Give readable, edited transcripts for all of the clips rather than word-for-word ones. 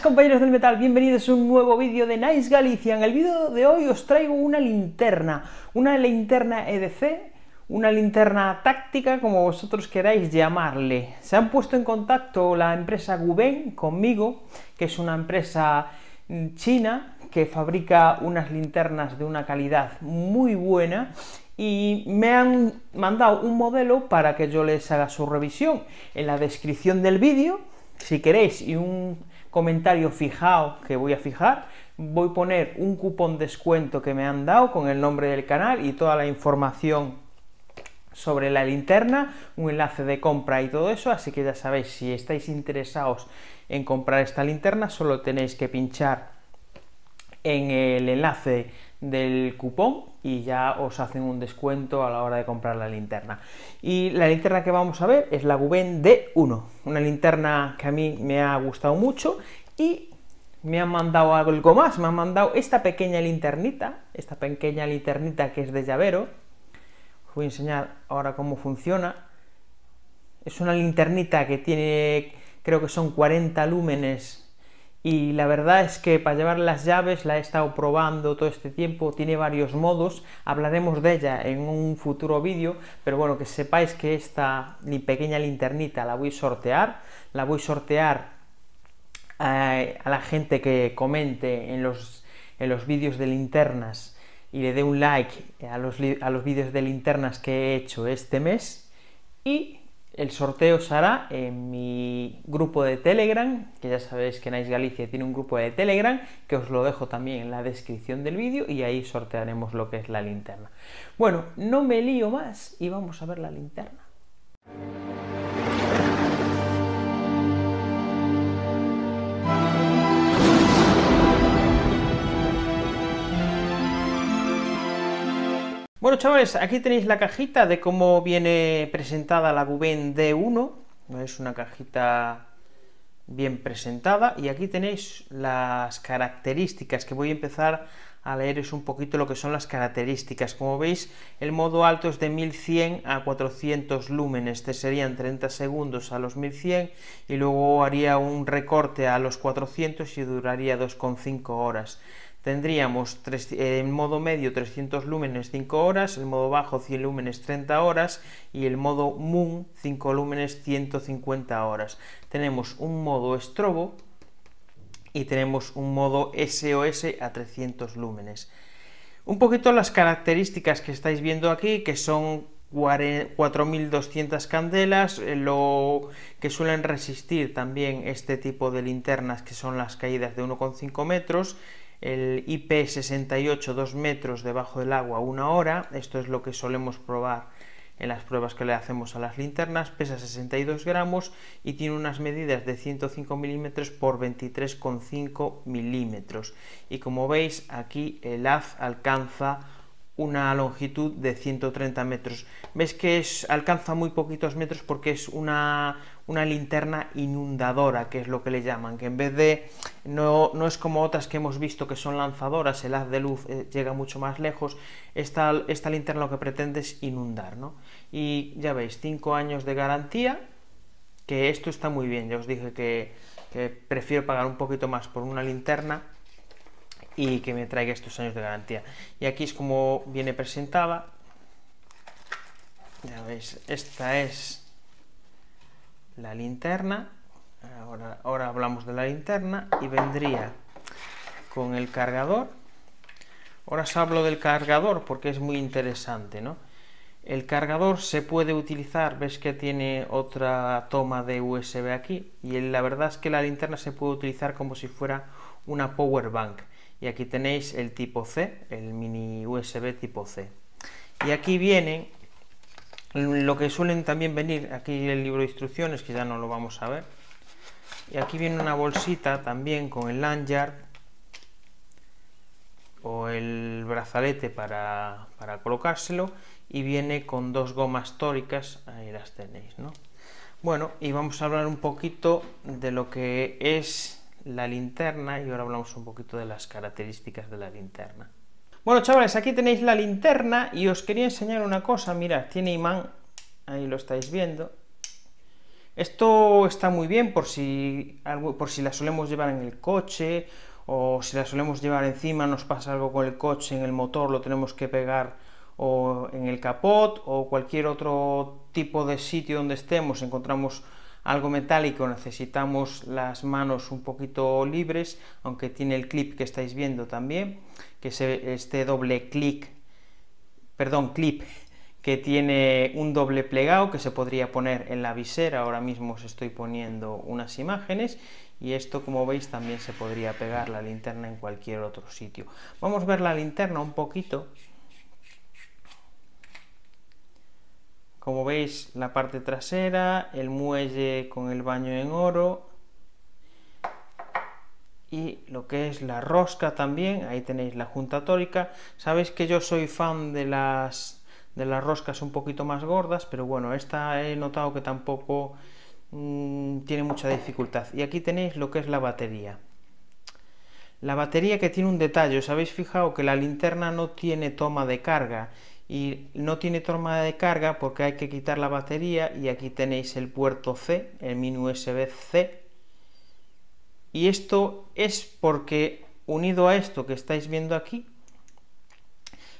compañeros del metal, bienvenidos a un nuevo vídeo de Nice Galicia. En el vídeo de hoy os traigo una linterna EDC, una linterna táctica, como vosotros queráis llamarle. Se han puesto en contacto la empresa Guben conmigo, que es una empresa china que fabrica unas linternas de una calidad muy buena, y me han mandado un modelo para que yo les haga su revisión. En la descripción del vídeo, si queréis, y un comentario fijado que voy a fijar, voy a poner un cupón descuento que me han dado con el nombre del canal y toda la información sobre la linterna, un enlace de compra y todo eso. Así que ya sabéis, si estáis interesados en comprar esta linterna, solo tenéis que pinchar en el enlace del cupón y ya os hacen un descuento a la hora de comprar la linterna. Y la linterna que vamos a ver es la Guben D1, una linterna que a mí me ha gustado mucho, y me han mandado algo más. Me han mandado esta pequeña linternita que es de llavero. Os voy a enseñar ahora cómo funciona. Es una linternita que tiene, creo que son 40 lúmenes, y la verdad es que para llevar las llaves la he estado probando todo este tiempo. Tiene varios modos, hablaremos de ella en un futuro vídeo, pero bueno, que sepáis que esta pequeña linternita la voy a sortear a la gente que comente en los vídeos de linternas y le dé un like a los vídeos de linternas que he hecho este mes. Y el sorteo se hará en mi grupo de Telegram, que ya sabéis que Nice Galicia tiene un grupo de Telegram, que os lo dejo también en la descripción del vídeo, y ahí sortearemos lo que es la linterna. Bueno, no me lío más y vamos a ver la linterna. Bueno, chavales, aquí tenéis la cajita de cómo viene presentada la Guben D1. Es una cajita bien presentada, y aquí tenéis las características, que voy a empezar a leeros un poquito lo que son las características. Como veis, el modo alto es de 1100 a 400 lúmenes, este serían 30 segundos a los 1100, y luego haría un recorte a los 400 y duraría 2,5 horas. Tendríamos en modo medio 300 lúmenes 5 horas, el modo bajo 100 lúmenes 30 horas y el modo Moon 5 lúmenes 150 horas. Tenemos un modo estrobo y tenemos un modo SOS a 300 lúmenes. Un poquito las características que estáis viendo aquí, que son 4200 candelas, lo que suelen resistir también este tipo de linternas, que son las caídas de 1,5 metros, el IP68 2 metros debajo del agua 1 hora, esto es lo que solemos probar en las pruebas que le hacemos a las linternas. Pesa 62 gramos y tiene unas medidas de 105 milímetros por 23,5 milímetros, y como veis aquí el haz alcanza una longitud de 130 metros. Veis que alcanza muy poquitos metros porque es una linterna inundadora, que es lo que le llaman, que en vez de, no es como otras que hemos visto que son lanzadoras, el haz de luz llega mucho más lejos. Esta linterna lo que pretende es inundar, ¿no? Y ya veis, 5 años de garantía, que esto está muy bien. Ya os dije que prefiero pagar un poquito más por una linterna y que me traiga estos años de garantía. Y aquí es como viene presentada. Ya veis, esta es la linterna. Ahora hablamos de la linterna, y vendría con el cargador. Ahora os hablo del cargador porque es muy interesante, ¿no? El cargador se puede utilizar, ves que tiene otra toma de USB aquí, y la verdad es que la linterna se puede utilizar como si fuera una power bank. Y aquí tenéis el tipo C, el mini USB tipo C. Y aquí viene lo que suelen también venir, aquí el libro de instrucciones, que ya no lo vamos a ver. Y aquí viene una bolsita también con el lanyard o el brazalete para colocárselo, y viene con 2 gomas tóricas, ahí las tenéis, ¿no? Bueno, y vamos a hablar un poquito de lo que es la linterna, y ahora hablamos un poquito de las características de la linterna. Bueno, chavales, aquí tenéis la linterna, y os quería enseñar una cosa. Mirad, tiene imán, ahí lo estáis viendo, Esto está muy bien por si la solemos llevar en el coche, o si la solemos llevar encima, nos pasa algo con el coche, en el motor lo tenemos que pegar, o en el capot, o cualquier otro tipo de sitio donde estemos, encontramos algo metálico, necesitamos las manos un poquito libres, aunque tiene el clip que estáis viendo también, que es este doble clip, que tiene un doble plegado que se podría poner en la visera. Ahora mismo os estoy poniendo unas imágenes, y esto, como veis, también se podría pegar la linterna en cualquier otro sitio. Vamos a ver la linterna un poquito. Como veis, la parte trasera, el muelle con el baño en oro, y lo que es la rosca también. Ahí tenéis la junta tórica. Sabéis que yo soy fan de las roscas un poquito más gordas, pero bueno, esta he notado que tampoco tiene mucha dificultad. Y aquí tenéis lo que es la batería. La batería, que tiene un detalle. ¿Os habéis fijado que la linterna no tiene toma de carga? Y no tiene toma de carga porque hay que quitar la batería, y aquí tenéis el puerto C, el mini USB-C. Y esto es porque, unido a esto que estáis viendo aquí,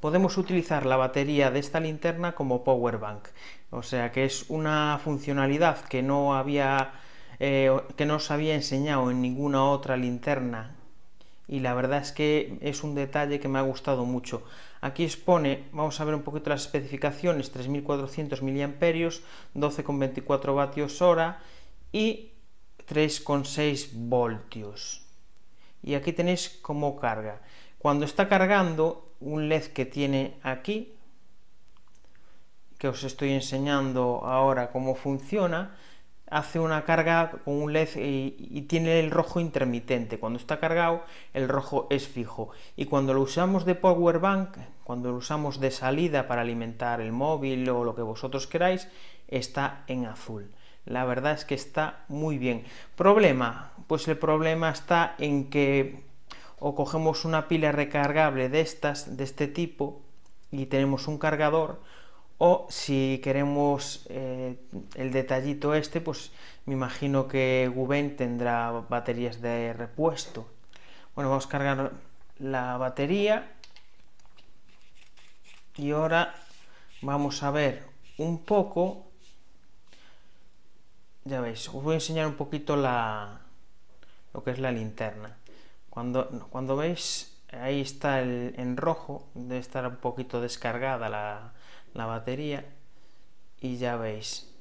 podemos utilizar la batería de esta linterna como power bank. O sea que es una funcionalidad que no os había enseñado en ninguna otra linterna, y la verdad es que es un detalle que me ha gustado mucho. Aquí os pone, vamos a ver un poquito las especificaciones: 3400 mAh, 12,24 vatios hora y 3,6 voltios. Y aquí tenéis cómo carga. Cuando está cargando, un LED que tiene aquí, que os estoy enseñando ahora cómo funciona, hace una carga con un LED y tiene el rojo intermitente. Cuando está cargado, el rojo es fijo. Y cuando lo usamos de power bank, cuando lo usamos de salida para alimentar el móvil o lo que vosotros queráis, está en azul. La verdad es que está muy bien. ¿Problema? Pues el problema está en que o cogemos una pila recargable de este tipo, y tenemos un cargador, o si queremos el detallito este, pues me imagino que Guben tendrá baterías de repuesto. Bueno, vamos a cargar la batería, y ahora vamos a ver un poco. Ya veis, os voy a enseñar un poquito lo que es la linterna. Cuando veis, ahí está en rojo, debe estar un poquito descargada la batería, y ya veis,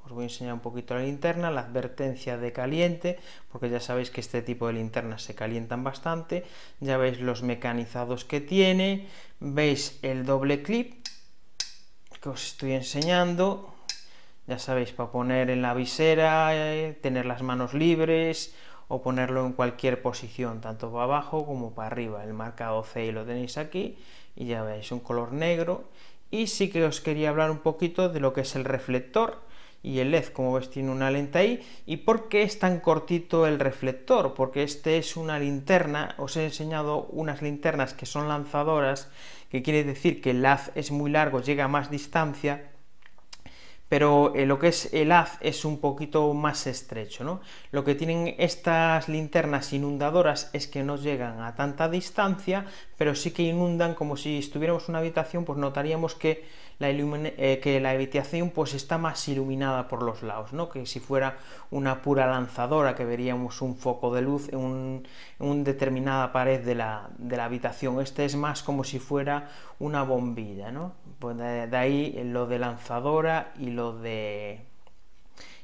os voy a enseñar un poquito la linterna, la advertencia de caliente, porque ya sabéis que este tipo de linternas se calientan bastante. Ya veis los mecanizados que tiene, veis el doble clip que os estoy enseñando. Ya sabéis, para poner en la visera, tener las manos libres, o ponerlo en cualquier posición, tanto para abajo como para arriba. El marcado C lo tenéis aquí, y ya veis, un color negro. Y sí que os quería hablar un poquito de lo que es el reflector y el LED. Como ves, tiene una lente ahí. ¿Y por qué es tan cortito el reflector? Porque este es una linterna. Os he enseñado unas linternas que son lanzadoras, que quiere decir que el haz es muy largo, llega a más distancia, pero lo que es el haz es un poquito más estrecho, ¿no? Lo que tienen estas linternas inundadoras es que no llegan a tanta distancia, pero sí que inundan. Como si estuviéramos en una habitación, pues notaríamos que la habitación pues está más iluminada por los lados, ¿no? Que si fuera una pura lanzadora, que veríamos un foco de luz en una determinada pared de la habitación. Este es más como si fuera una bombilla, ¿no? Pues de ahí lo de lanzadora y lo de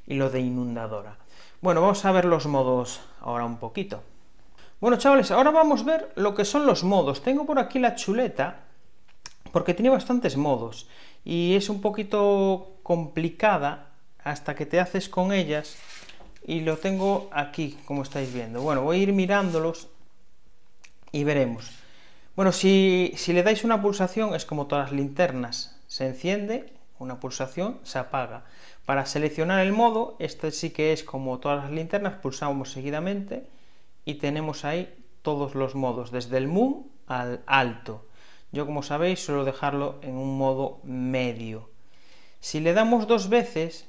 inundadora. Bueno, vamos a ver los modos ahora un poquito. Bueno, chavales, ahora vamos a ver lo que son los modos. Tengo por aquí la chuleta, porque tiene bastantes modos, y es un poquito complicada hasta que te haces con ellas, y lo tengo aquí, como estáis viendo. Bueno, voy a ir mirándolos y veremos. Bueno, si le dais una pulsación, es como todas las linternas, se enciende, una pulsación, se apaga. Para seleccionar el modo, este sí que es como todas las linternas, pulsamos seguidamente y tenemos ahí todos los modos, desde el MUM al alto. Yo, como sabéis, suelo dejarlo en un modo medio. Si le damos dos veces,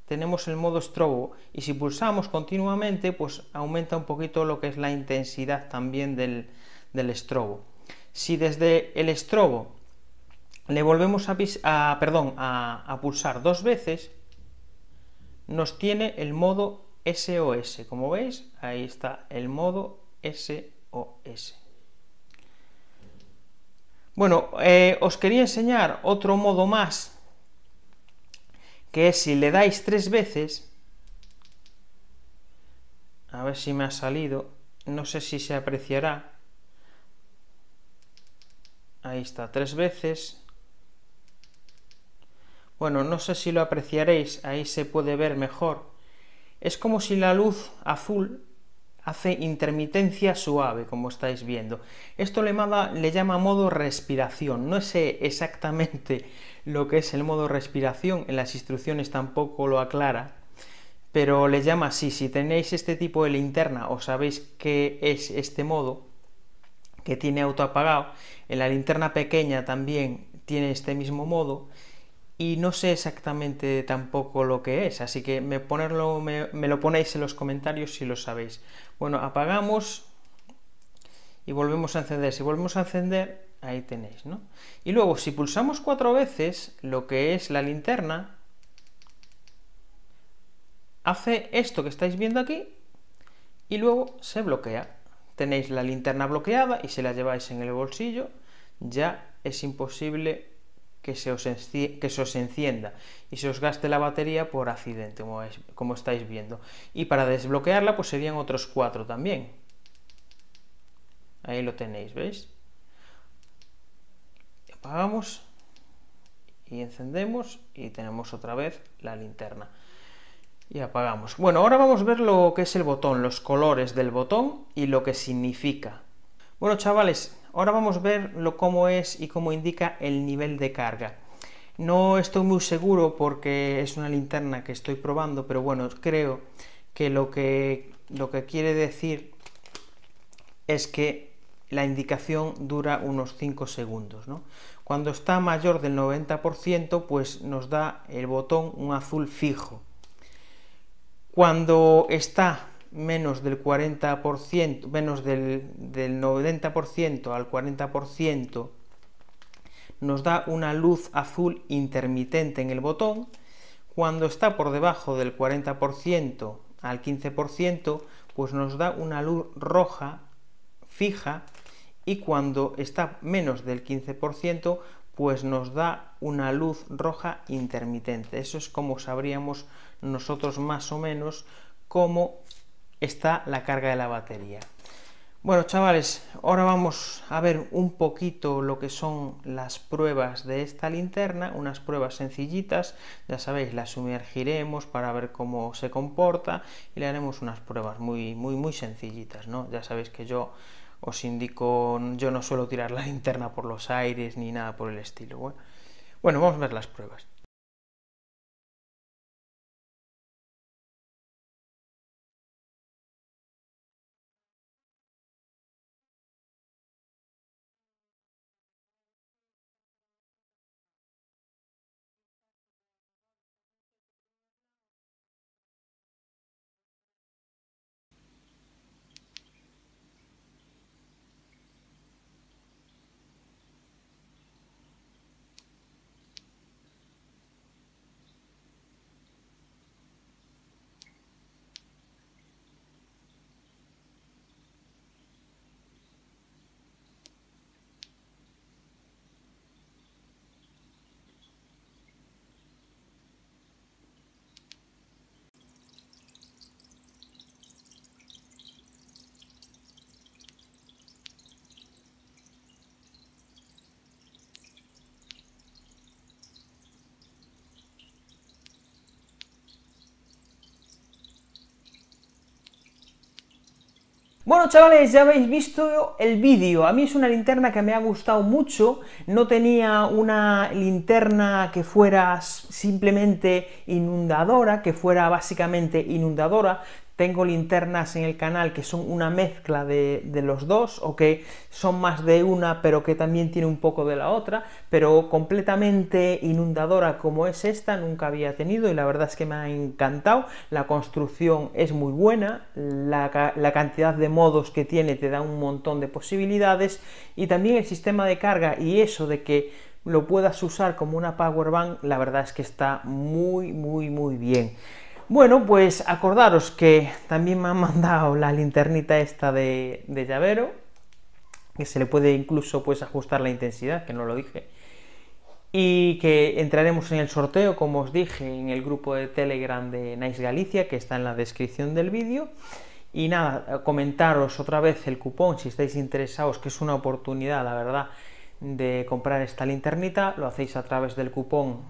tenemos el modo estrobo, y si pulsamos continuamente, pues aumenta un poquito lo que es la intensidad también del estrobo. Si desde el estrobo le volvemos a pulsar 2 veces, nos tiene el modo SOS. Como veis, ahí está el modo SOS. Bueno, os quería enseñar otro modo más, que es si le dais 3 veces, a ver si me ha salido, no sé si se apreciará, ahí está, 3 veces, bueno, no sé si lo apreciaréis, ahí se puede ver mejor, es como si la luz azul hace intermitencia suave, como estáis viendo. Esto le llama modo respiración. No sé exactamente lo que es el modo respiración, en las instrucciones tampoco lo aclara, pero le llama así. Si tenéis este tipo de linterna o sabéis qué es este modo, que tiene autoapagado, en la linterna pequeña también tiene este mismo modo, y no sé exactamente tampoco lo que es, así que me lo ponéis en los comentarios si lo sabéis. Bueno, apagamos y volvemos a encender. Si volvemos a encender, ahí tenéis, ¿no? Y luego, si pulsamos 4 veces lo que es la linterna, hace esto que estáis viendo aquí y luego se bloquea. Tenéis la linterna bloqueada y si la lleváis en el bolsillo, ya es imposible que se os encienda y se os gaste la batería por accidente, como estáis viendo. Y para desbloquearla, pues serían otros 4 también. Ahí lo tenéis, ¿veis? Apagamos y encendemos y tenemos otra vez la linterna. Y apagamos. Bueno, ahora vamos a ver lo que es el botón, los colores del botón y lo que significa. Bueno, chavales, ahora vamos a ver cómo es y cómo indica el nivel de carga. No estoy muy seguro porque es una linterna que estoy probando, pero bueno, creo que lo que quiere decir es que la indicación dura unos 5 segundos, ¿no? Cuando está mayor del 90%, pues nos da el botón un azul fijo. Cuando está menos del 40%, menos del 90% al 40%, nos da una luz azul intermitente en el botón. Cuando está por debajo del 40% al 15%, pues nos da una luz roja fija, y cuando está menos del 15%, pues nos da una luz roja intermitente. Eso es como sabríamos nosotros más o menos cómo está la carga de la batería. Bueno, chavales, ahora vamos a ver un poquito lo que son las pruebas de esta linterna, unas pruebas sencillitas, ya sabéis, las sumergiremos para ver cómo se comporta y le haremos unas pruebas muy sencillitas, ¿no? Ya sabéis que yo os indico, yo no suelo tirar la linterna por los aires ni nada por el estilo. Bueno, vamos a ver las pruebas. Bueno, chavales, ya habéis visto el vídeo. A mí es una linterna que me ha gustado mucho. No tenía una linterna que fuera simplemente inundadora, que fuera básicamente inundadora. tengo linternas en el canal que son una mezcla de los dos, o que son más de una pero que también tiene un poco de la otra, pero completamente inundadora como es esta nunca había tenido, y la verdad es que me ha encantado. La construcción es muy buena, la cantidad de modos que tiene te da un montón de posibilidades, y también el sistema de carga y eso de que lo puedas usar como una powerbank, la verdad es que está muy bien. Bueno, pues acordaros que también me han mandado la linternita esta de llavero, que se le puede incluso pues ajustar la intensidad, que no lo dije, y que entraremos en el sorteo, como os dije, en el grupo de Telegram de Nice Galicia, que está en la descripción del vídeo. Y nada, comentaros otra vez el cupón si estáis interesados, que es una oportunidad, la verdad, de comprar esta linternita. Lo hacéis a través del cupón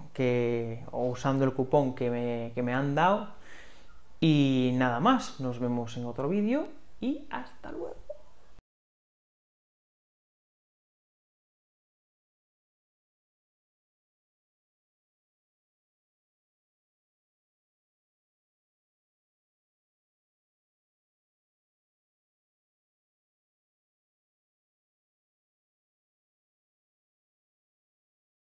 o usando el cupón que me han dado. Y nada más, nos vemos en otro vídeo y hasta luego.